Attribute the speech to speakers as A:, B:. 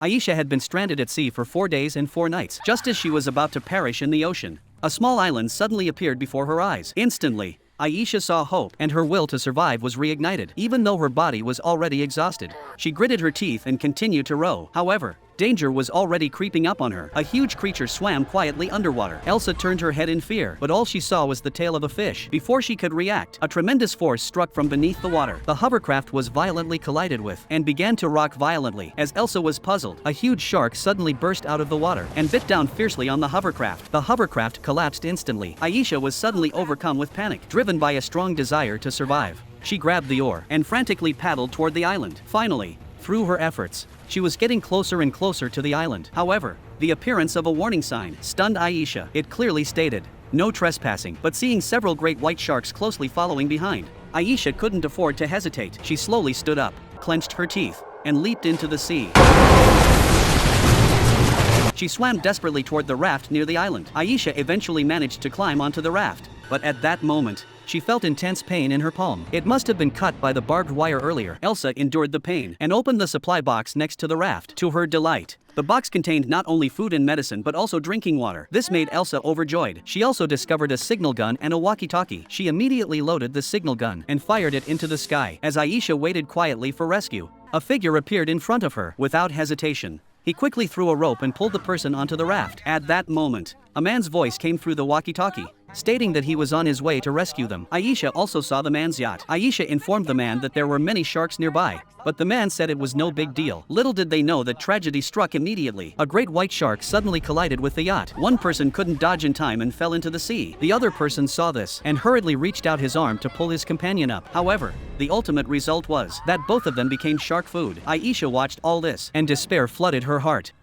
A: Aisha had been stranded at sea for 4 days and 4 nights. Just as she was about to perish in the ocean, a small island suddenly appeared before her eyes. Instantly, Aisha saw hope, and her will to survive was reignited. Even though her body was already exhausted, she gritted her teeth and continued to row. However, danger was already creeping up on her. A huge creature swam quietly underwater. Elsa turned her head in fear, but all she saw was the tail of a fish. Before she could react, a tremendous force struck from beneath the water. The hovercraft was violently collided with and began to rock violently. As Elsa was puzzled, a huge shark suddenly burst out of the water and bit down fiercely on the hovercraft. The hovercraft collapsed instantly. Aisha was suddenly overcome with panic, driven by a strong desire to survive. She grabbed the oar and frantically paddled toward the island. Finally, through her efforts, she was getting closer and closer to the island. However, the appearance of a warning sign stunned Aisha. It clearly stated, "No trespassing," but seeing several great white sharks closely following behind, Aisha couldn't afford to hesitate. She slowly stood up, clenched her teeth, and leaped into the sea. She swam desperately toward the raft near the island. Aisha eventually managed to climb onto the raft, but at that moment, she felt intense pain in her palm. It must have been cut by the barbed wire earlier. Elsa endured the pain and opened the supply box next to the raft. To her delight, the box contained not only food and medicine but also drinking water. This made Elsa overjoyed. She also discovered a signal gun and a walkie-talkie. She immediately loaded the signal gun and fired it into the sky. As Aisha waited quietly for rescue, a figure appeared in front of her. Without hesitation, he quickly threw a rope and pulled the person onto the raft. At that moment, a man's voice came through the walkie-talkie, stating that he was on his way to rescue them. Aisha also saw the man's yacht. Aisha informed the man that there were many sharks nearby, but the man said it was no big deal. Little did they know that tragedy struck immediately. A great white shark suddenly collided with the yacht. One person couldn't dodge in time and fell into the sea. The other person saw this and hurriedly reached out his arm to pull his companion up. However, the ultimate result was that both of them became shark food. Aisha watched all this, and despair flooded her heart.